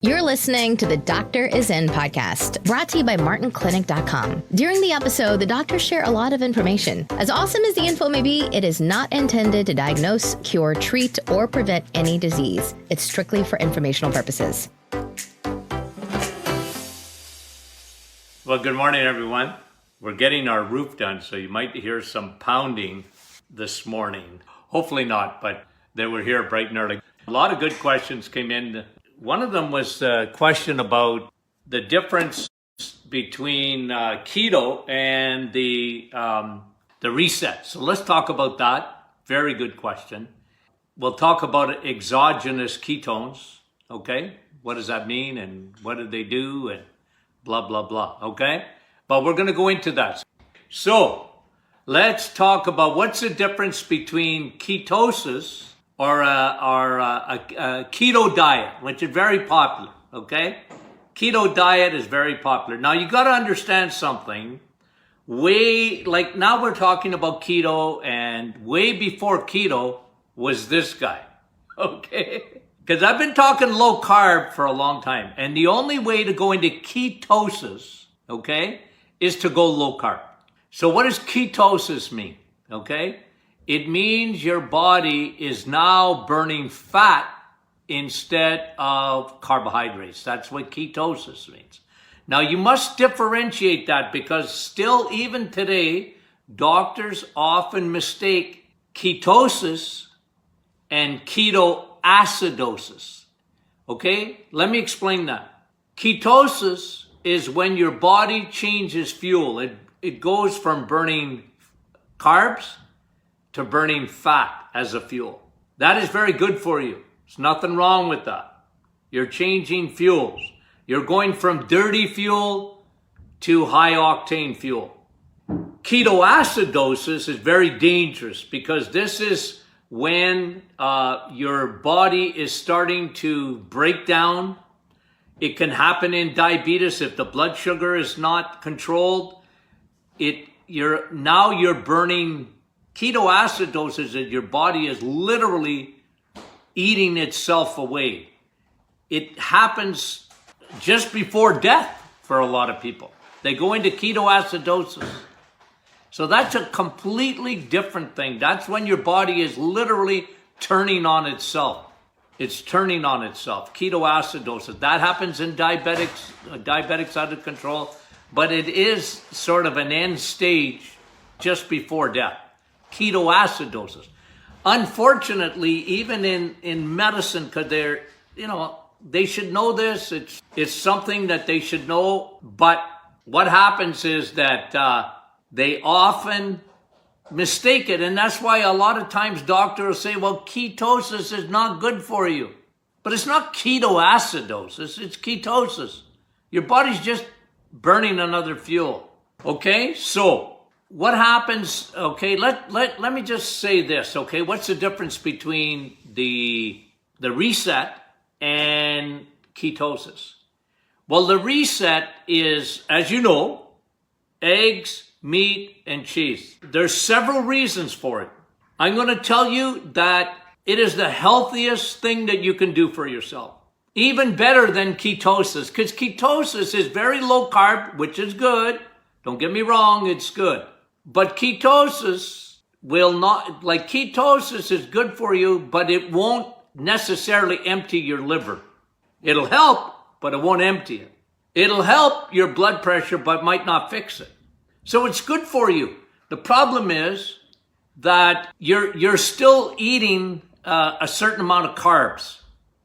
You're listening to the Doctor Is In podcast, brought to you by MartinClinic.com. During the episode, the doctors share a lot of information. As awesome as the info may be, it is not intended to diagnose, cure, treat, or prevent any disease. It's strictly for informational purposes. Well, good morning, everyone. We're getting our roof done, so you might hear some pounding this morning. Hopefully not, but they were here bright and early. A lot of good questions came in. One of them was a question about the difference between keto and the reset. So let's talk about that. Very good question. We'll talk about exogenous ketones. Okay, what does that mean and what do they do and blah, blah, blah. Okay, but we're going to go into that. So let's talk about what's the difference between ketosis or a keto diet, which is very popular, okay? Keto diet is very popular. Now, you got to understand something. Now we're talking about keto, and way before keto was this guy, okay? Because I've been talking low carb for a long time, and the only way to go into ketosis, okay, is to go low carb. So what does ketosis mean, okay? It means your body is now burning fat instead of carbohydrates. That's what ketosis means. Now, you must differentiate that because still, even today, doctors often mistake ketosis and ketoacidosis. Okay? Let me explain that. Ketosis is when your body changes fuel. It goes from burning carbs to burning fat as a fuel. That is very good for you. There's nothing wrong with that. You're changing fuels. You're going from dirty fuel to high octane fuel. Ketoacidosis is very dangerous because this is when your body is starting to break down. It can happen in diabetes if the blood sugar is not controlled. You're burning. Ketoacidosis is your body is literally eating itself away. It happens just before death for a lot of people. They go into ketoacidosis. So that's a completely different thing. That's when your body is literally turning on itself. It's turning on itself. Ketoacidosis. That happens in diabetics out of control, but it is sort of an end stage just before death. Ketoacidosis. Unfortunately, even in medicine, because they should know this. It's something that they should know. But what happens is that they often mistake it. And that's why a lot of times doctors say, well, ketosis is not good for you. But it's not ketoacidosis. It's ketosis. Your body's just burning another fuel. Okay? So what happens, okay, let me just say this, okay? What's the difference between the reset and ketosis? Well, the reset is, as you know, eggs, meat, and cheese. There's several reasons for it. I'm going to tell you that it is the healthiest thing that you can do for yourself. Even better than ketosis, because ketosis is very low carb, which is good. Don't get me wrong, it's good. But ketosis ketosis is good for you, but it won't necessarily empty your liver. It'll help, but it won't empty it. It'll help your blood pressure, but might not fix it. So it's good for you. The problem is that you're still eating a certain amount of carbs,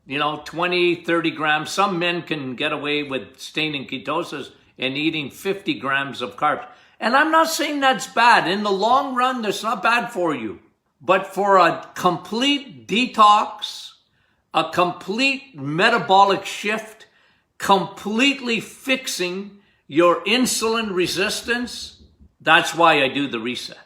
20, 30 grams. Some men can get away with staying in ketosis and eating 50 grams of carbs. And I'm not saying that's bad. In the long run, that's not bad for you. But for a complete detox, a complete metabolic shift, completely fixing your insulin resistance, that's why I do the reset.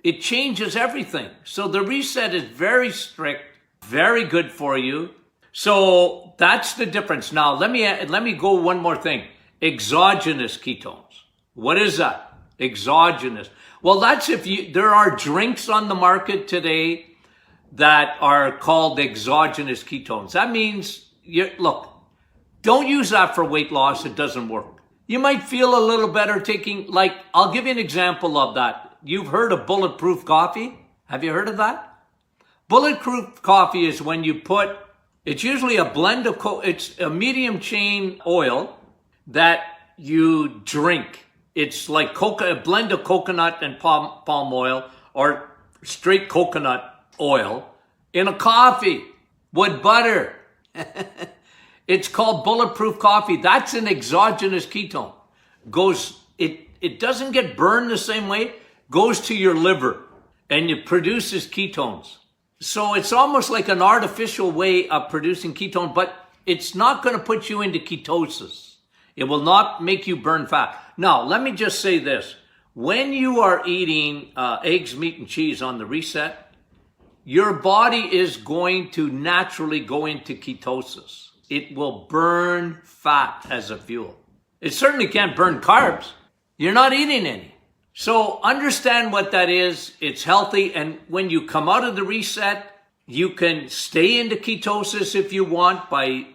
It changes everything. So the reset is very strict, very good for you. So that's the difference. Now, let me go one more thing. Exogenous ketones. What is that? Exogenous. Well, that's there are drinks on the market today that are called exogenous ketones. That means, look, Don't use that for weight loss. It doesn't work. You might feel a little better taking, like, I'll give you an example of that. You've heard of bulletproof coffee? Have you heard of that? Bulletproof coffee is when you put, it's usually a blend of, it's a medium chain oil that you drink. It's like a blend of coconut and palm oil or straight coconut oil in a coffee with butter. It's called bulletproof coffee. That's an exogenous ketone. It doesn't get burned the same way, goes to your liver and it produces ketones. So it's almost like an artificial way of producing ketone, but it's not going to put you into ketosis. It will not make you burn fat. Now, let me just say this. When you are eating eggs, meat, and cheese on the reset, your body is going to naturally go into ketosis. It will burn fat as a fuel. It certainly can't burn carbs. You're not eating any. So understand what that is. It's healthy. And when you come out of the reset, you can stay into ketosis if you want by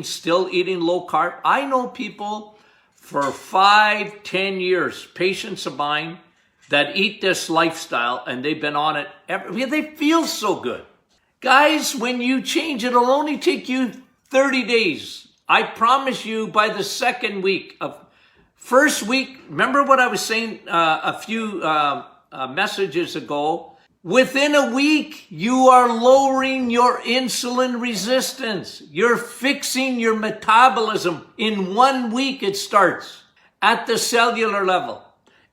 still eating low carb. I know people for 5-10 years, patients of mine that eat this lifestyle and they've been on it. They feel so good. Guys, when you change, it'll only take you 30 days. I promise you by the second week first week, remember what I was saying a few messages ago? Within a week, you are lowering your insulin resistance. You're fixing your metabolism. In 1 week, it starts at the cellular level.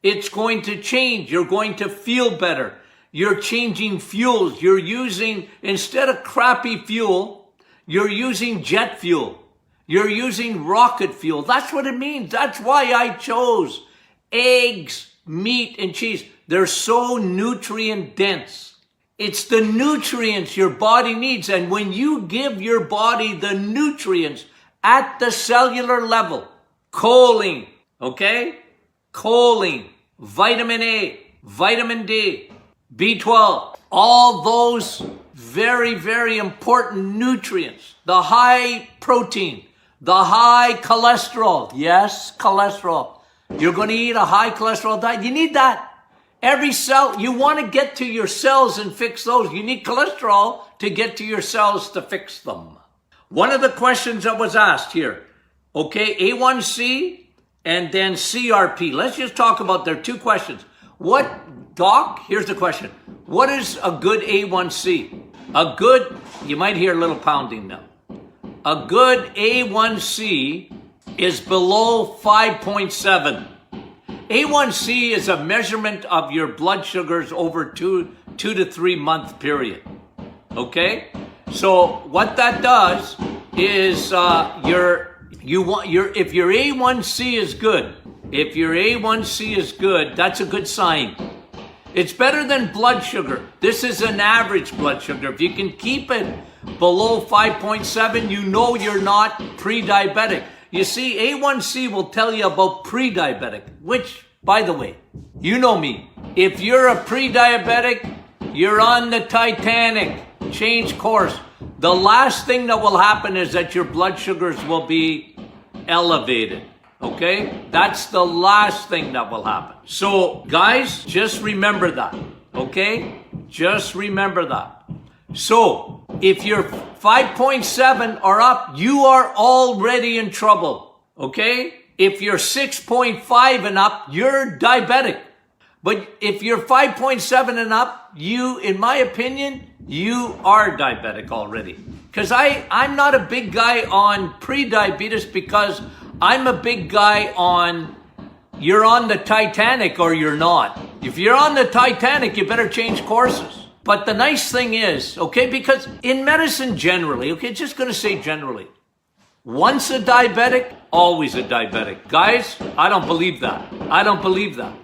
It's going to change. You're going to feel better. You're changing fuels. You're using, instead of crappy fuel, you're using jet fuel. You're using rocket fuel. That's what it means. That's why I chose eggs, meat, and cheese. They're so nutrient dense. It's the nutrients your body needs. And when you give your body the nutrients at the cellular level, choline, okay? Choline, vitamin A, vitamin D, B12, all those very, very important nutrients, the high protein, the high cholesterol. Yes, cholesterol. You're going to eat a high cholesterol diet. You need that. Every cell, you want to get to your cells and fix those. You need cholesterol to get to your cells to fix them. One of the questions that was asked here, okay, A1C and then CRP. Let's just talk about their two questions. Doc, here's the question. What is a good A1C? You might hear a little pounding now. A good A1C is below 5.7. A1C is a measurement of your blood sugars over 2 to 3 month period. Okay? So what that does is if your A1C is good, that's a good sign. It's better than blood sugar. This is an average blood sugar. If you can keep it below 5.7, you know you're not pre-diabetic. You see, A1C will tell you about pre-diabetic, which, by the way, you know me. If you're a pre-diabetic, you're on the Titanic. Change course. The last thing that will happen is that your blood sugars will be elevated. Okay? That's the last thing that will happen. So, guys, just remember that. Okay? Just remember that. So, if you're 5.7 or up, you are already in trouble. Okay? If you're 6.5 and up, you're diabetic. But if you're 5.7 and up, in my opinion, you are diabetic already. Because I'm not a big guy on pre-diabetes because I'm a big guy on you're on the Titanic or you're not. If you're on the Titanic, you better change courses. But the nice thing is, okay, because in medicine generally, okay, just going to say generally, once a diabetic, always a diabetic. Guys, I don't believe that.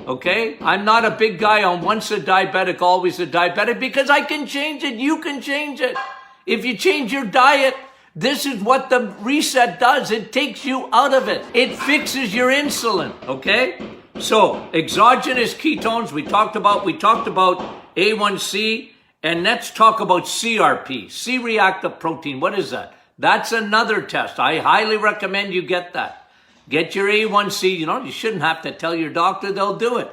Okay? I'm not a big guy on once a diabetic, always a diabetic because I can change it. You can change it. If you change your diet, this is what the reset does. It takes you out of it. It fixes your insulin, okay? So, exogenous ketones, we talked about A1C, and let's talk about CRP, C-reactive protein. What is that? That's another test. I highly recommend you get that. Get your A1C. You shouldn't have to tell your doctor, they'll do it.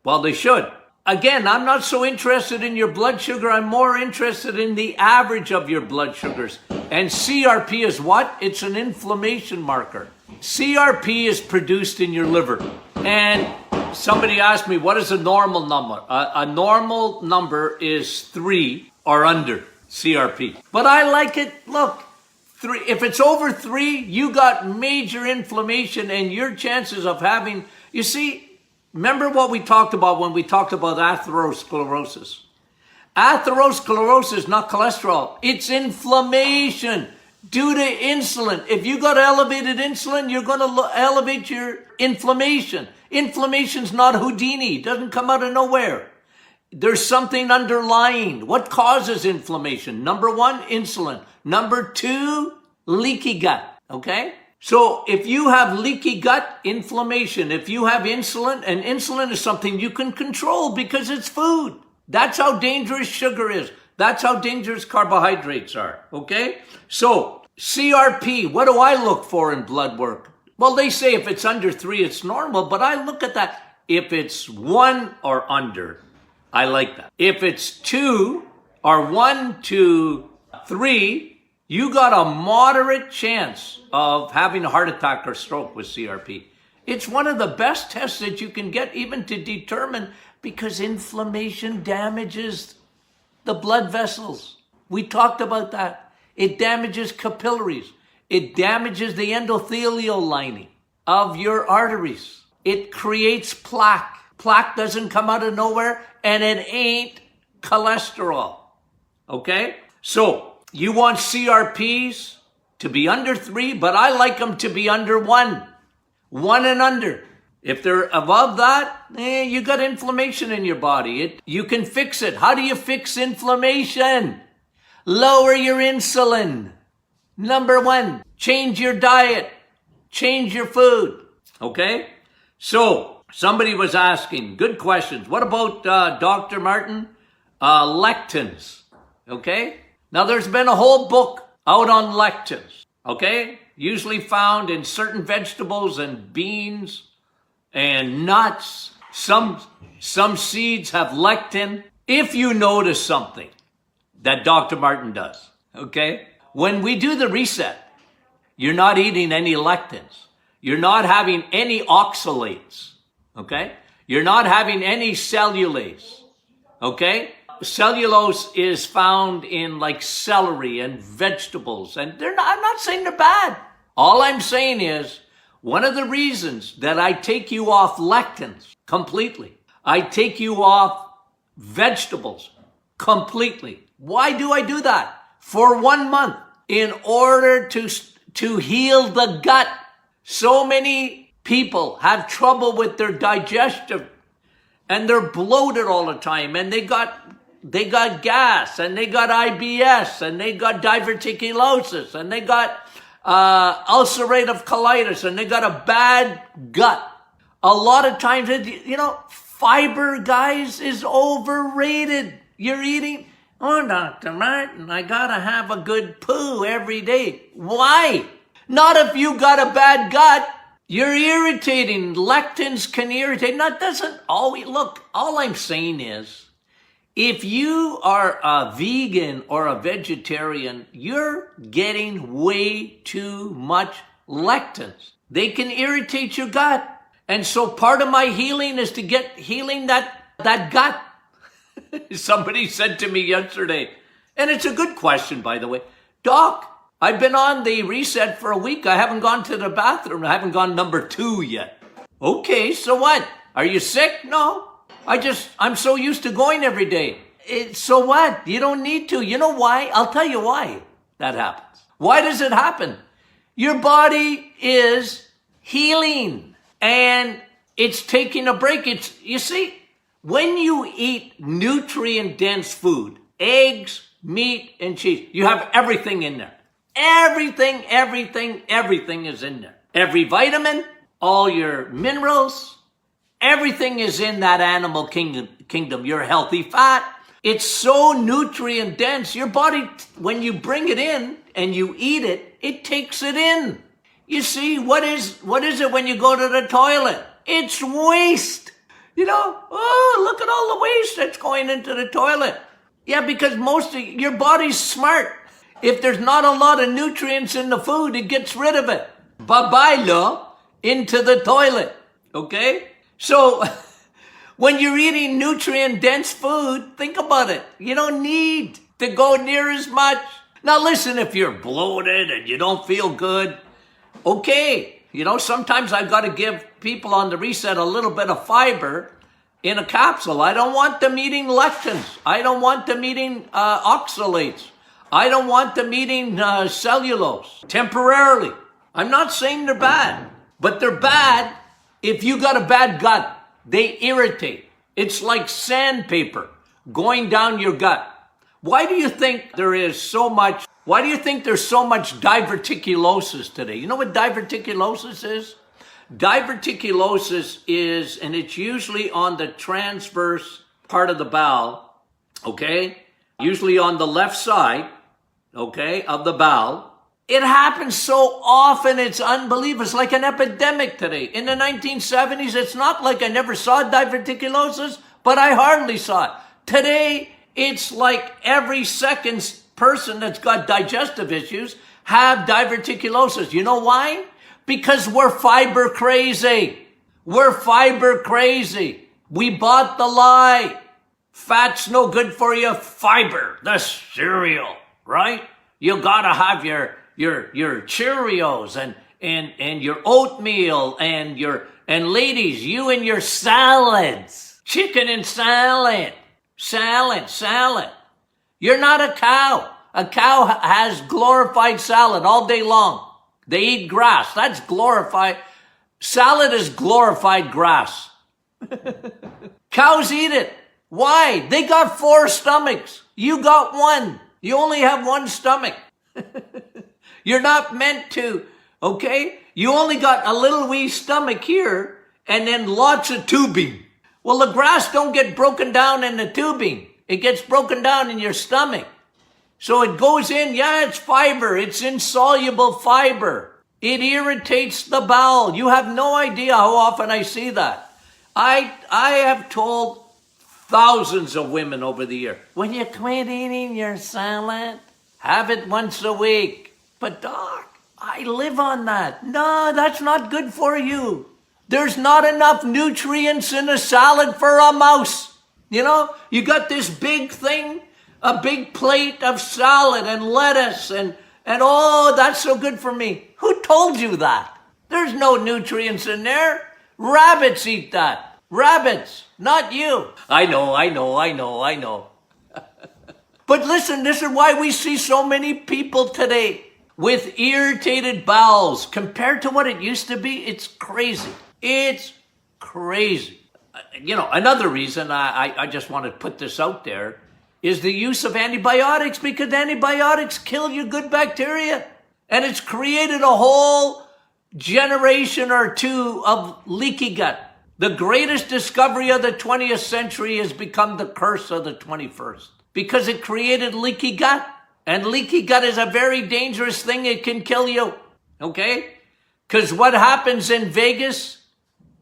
Well, they should. Again, I'm not so interested in your blood sugar. I'm more interested in the average of your blood sugars. And CRP is what? It's an inflammation marker. CRP is produced in your liver. And somebody asked me, what is a normal number? A normal number is 3 or under CRP. But I like it, look, 3. If it's over 3, you got major inflammation and your chances of having, you see, remember what we talked about when we talked about atherosclerosis. Atherosclerosis is not cholesterol. It's inflammation due to insulin. If you got elevated insulin, you're going to elevate your inflammation. Inflammation's not Houdini. It doesn't come out of nowhere. There's something underlying. What causes inflammation? Number 1, insulin. Number 2, leaky gut. Okay? So if you have leaky gut, inflammation. If you have insulin, and insulin is something you can control because it's food. That's how dangerous sugar is. That's how dangerous carbohydrates are. Okay? So CRP, what do I look for in blood work? Well, they say if it's under 3, it's normal, but I look at that. If it's 1 or under, I like that. If it's 2 or 1 to 3, you got a moderate chance of having a heart attack or stroke with CRP. It's one of the best tests that you can get even to determine, because inflammation damages the blood vessels. We talked about that. It damages capillaries. It damages the endothelial lining of your arteries. It creates plaque. Plaque doesn't come out of nowhere, and it ain't cholesterol. Okay? So, you want CRPs to be under 3, but I like them to be under 1. 1 and under. If they're above that, you got inflammation in your body. You can fix it. How do you fix inflammation? Lower your insulin. Number 1, change your diet. Change your food. Okay? So, somebody was asking, good questions. What about, Dr. Martin? Lectins. Okay? Now, there's been a whole book out on lectins, okay? Usually found in certain vegetables and beans and nuts. Some seeds have lectin. If you notice something that Dr. Martin does, okay? When we do the reset, you're not eating any lectins. You're not having any oxalates, okay? You're not having any cellulase, okay? Cellulose is found in like celery and vegetables, and I'm not saying they're bad. All I'm saying is one of the reasons that I take you off lectins completely, I take you off vegetables completely. Why do I do that? For 1 month, in order to heal the gut. So many people have trouble with their digestive, and they're bloated all the time, and they got gas, and they got IBS, and they got diverticulosis, and they got ulcerative colitis, and they got a bad gut. A lot of times, fiber, guys, is overrated. You're eating, Dr. Martin, I gotta have a good poo every day. Why? Not if you got a bad gut. You're irritating. Lectins can irritate. That doesn't always, look, all I'm saying is, if you are a vegan or a vegetarian, you're getting way too much lectins. They can irritate your gut. And so part of my healing is to get healing that gut. Somebody said to me yesterday, and it's a good question, by the way, Doc, I've been on the reset for a week. I haven't gone to the bathroom. I haven't gone number 2 yet. Okay, so what? Are you sick? No. I'm so used to going every day. So what? You don't need to. You know why? I'll tell you why that happens. Why does it happen? Your body is healing and it's taking a break. You see, when you eat nutrient-dense food, eggs, meat, and cheese, you have everything in there. Everything is in there. Every vitamin, all your minerals, everything is in that animal kingdom. Your healthy fat, It's so nutrient dense. Your body, when you bring it in and you eat it, it takes it in. You see, what is it when you go to the toilet? It's waste. Look at all the waste that's going into the toilet. Yeah, because your body's smart. If there's not a lot of nutrients in the food, it gets rid of it. Bye-bye, lo, into the toilet. Okay? So, when you're eating nutrient-dense food, think about it. You don't need to go near as much. Now listen, if you're bloated and you don't feel good, okay. Sometimes I've got to give people on the reset a little bit of fiber in a capsule. I don't want them eating lectins. I don't want them eating oxalates. I don't want them eating cellulose temporarily. I'm not saying they're bad, but they're bad if you got a bad gut. They irritate. It's like sandpaper going down your gut. Why do you think there's so much diverticulosis today? You know what diverticulosis is? Diverticulosis is, and it's usually on the transverse part of the bowel, okay? Usually on the left side, okay, of the bowel. It happens so often, it's unbelievable. It's like an epidemic today. In the 1970s, it's not like I never saw diverticulosis, but I hardly saw it. Today, it's like every second person that's got digestive issues have diverticulosis. You know why? Because we're fiber crazy. We're fiber crazy. We bought the lie. Fat's no good for you. Fiber, the cereal, right? You gotta have your Cheerios and your oatmeal and ladies, you and your salads, chicken and salad. You're not a cow. A cow has glorified salad all day long. They eat grass. That's glorified. Salad is glorified grass. Cows eat it. Why? They got 4 stomachs. You got 1. You only have 1 stomach. You're not meant to, okay? You only got a little wee stomach here and then lots of tubing. Well, the grass don't get broken down in the tubing. It gets broken down in your stomach. So it goes in, it's fiber. It's insoluble fiber. It irritates the bowel. You have no idea how often I see that. I have told thousands of women over the year, when you quit eating your salad, have it once a week. But doc, I live on that. No, that's not good for you. There's not enough nutrients in a salad for a mouse. You got this big thing, a big plate of salad and lettuce and oh, that's so good for me. Who told you that? There's no nutrients in there. Rabbits eat that. Rabbits, not you. I know. But listen, this is why we see so many people today with irritated bowels. Compared to what it used to be, it's crazy. It's crazy. Another reason I just want to put this out there is the use of antibiotics, because antibiotics kill your good bacteria. And it's created a whole generation or two of leaky gut. The greatest discovery of the 20th century has become the curse of the 21st because it created leaky gut. And leaky gut is a very dangerous thing. It can kill you. Okay? Because what happens in Vegas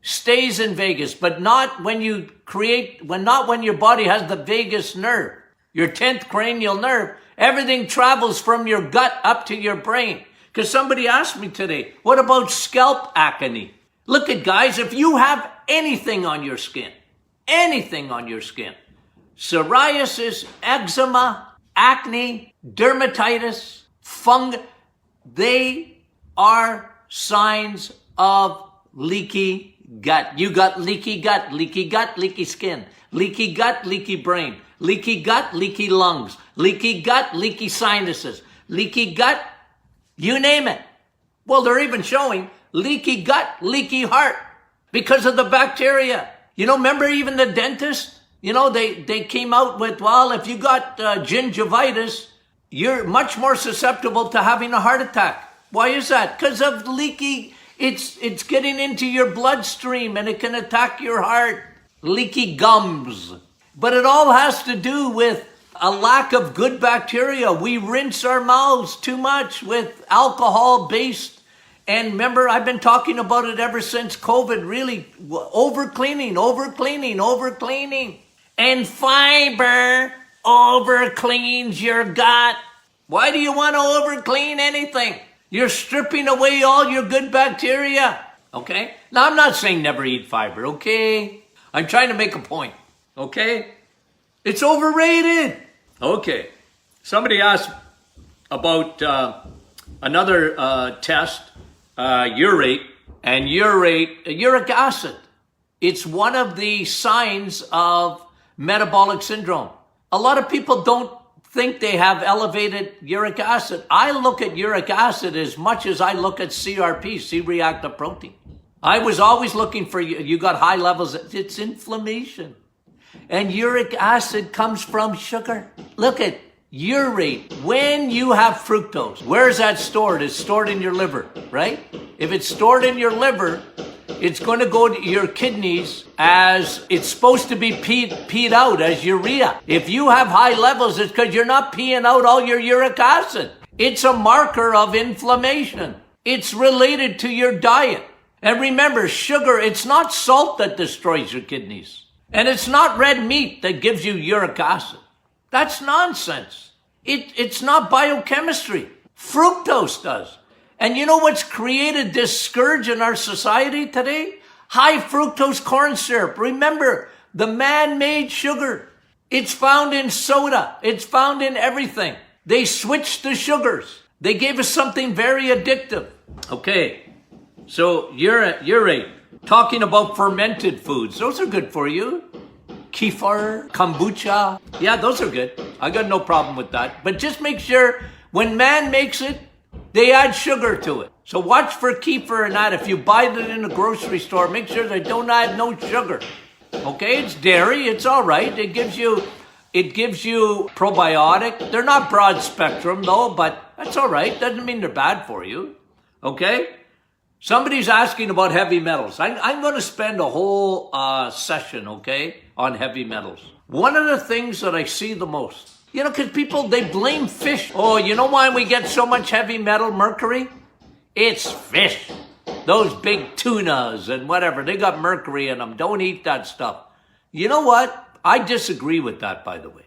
stays in Vegas, but not when your body has the vagus nerve, your 10th cranial nerve. Everything travels from your gut up to your brain. Because somebody asked me today, what about scalp acne? Look at guys, if you have anything on your skin, psoriasis, eczema, acne, dermatitis, fungus, they are signs of leaky gut. You got leaky gut, leaky skin, leaky gut, leaky brain, leaky gut, leaky lungs, leaky gut, leaky sinuses, leaky gut, you name it. Well, they're even showing leaky gut, leaky heart because of the bacteria. Remember even the dentist? They came out with, well, if you got gingivitis, you're much more susceptible to having a heart attack. Why is that? Because of leaky, it's getting into your bloodstream and it can attack your heart. Leaky gums. But it all has to do with a lack of good bacteria. We rinse our mouths too much with alcohol-based. And remember, I've been talking about it ever since COVID, really. Overcleaning. And fiber overcleans your gut. Why do you want to overclean anything? You're stripping away all your good bacteria. Okay? Now, I'm not saying never eat fiber, okay? I'm trying to make a point, okay? It's overrated. Okay. Somebody asked about another test, urate, and uric acid. It's one of the signs of metabolic syndrome. A lot of people don't think they have elevated uric acid. I look at uric acid as much as I look at CRP, C-reactive protein. I was always looking for, you got high levels, it's inflammation. And uric acid comes from sugar. Look at urate. When you have fructose, where is that stored? It's stored in your liver, right? If it's stored in your liver, it's going to go to your kidneys as it's supposed to be peed out as urea. If you have high levels, it's because you're not peeing out all your uric acid. It's a marker of inflammation. It's related to your diet. And remember, sugar, it's not salt that destroys your kidneys. And it's not red meat that gives you uric acid. That's nonsense. It's not biochemistry. Fructose does. And you know what's created this scourge in our society today? High fructose corn syrup. Remember, the man-made sugar. It's found in soda. It's found in everything. They switched the sugars. They gave us something very addictive. Okay, so urate. Talking about fermented foods. Those are good for you. Kefir, kombucha. Yeah, those are good. I got no problem with that. But just make sure when man makes it, they add sugar to it. So watch for kefir and that. If you buy it in a grocery store, make sure they don't add no sugar. Okay, it's dairy. It's all right. It gives you probiotic. They're not broad spectrum though, but that's all right. Doesn't mean they're bad for you. Okay? Somebody's asking about heavy metals. I'm going to spend a whole session, okay, on heavy metals. One of the things that I see the most, you know, because people, they blame fish. Oh, you know why we get so much heavy metal mercury? It's fish. Those big tunas and whatever, they got mercury in them. Don't eat that stuff. You know what? I disagree with that, by the way.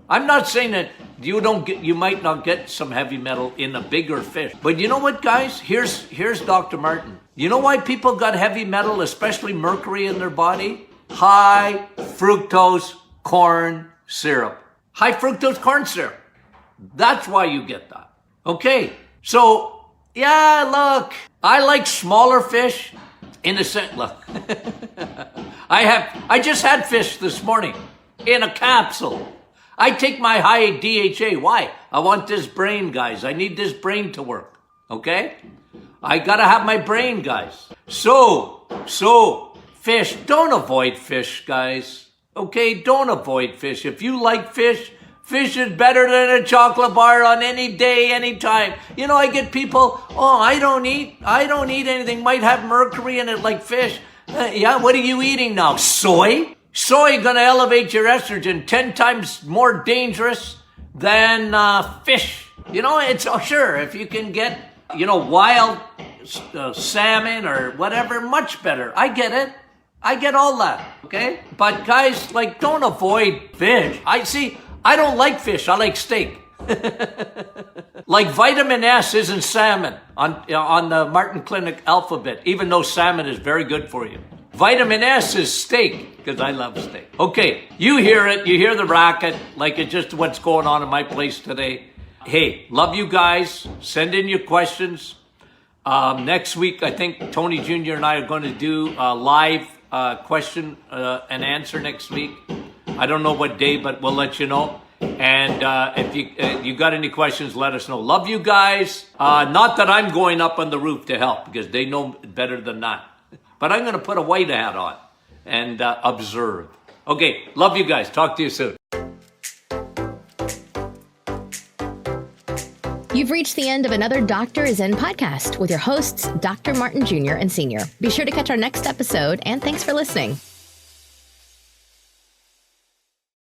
I'm not saying that you might not get some heavy metal in a bigger fish. But you know what, guys? Here's Dr. Martin. You know why people got heavy metal, especially mercury in their body? High fructose corn syrup. High fructose corn syrup. That's why you get that. Okay. So, yeah, look, I like smaller fish in the sense, look, I just had fish this morning in a capsule. I take my high DHA. Why? I want this brain, guys. I need this brain to work. Okay? I gotta have my brain, guys. So, fish. Don't avoid fish, guys. Okay? Don't avoid fish. If you like fish, fish is better than a chocolate bar on any day, any time. You know, I get people, oh, I don't eat anything. Might have mercury in it like fish. Yeah, what are you eating now? Soy? Soy going to elevate your estrogen 10 times more dangerous than fish. You know, it's sure, if you can get, you know, wild salmon or whatever, much better. I get it. I get all that, okay? But guys, like, don't avoid fish. I don't like fish. I like steak. Like vitamin S isn't salmon on the Martin Clinic alphabet, even though salmon is very good for you. Vitamin S is steak, because I love steak. Okay, you hear it. You hear the racket, like it's just what's going on in my place today. Hey, love you guys. Send in your questions. Next week, I think Tony Jr. and I are going to do a live question and answer next week. I don't know what day, but we'll let you know. And if you got any questions, let us know. Love you guys. Not that I'm going up on the roof to help, because they know better than that. But I'm going to put a white hat on and observe. Okay, love you guys. Talk to you soon. You've reached the end of another Doctor is In podcast with your hosts, Dr. Martin Jr. and Sr. Be sure to catch our next episode, and thanks for listening.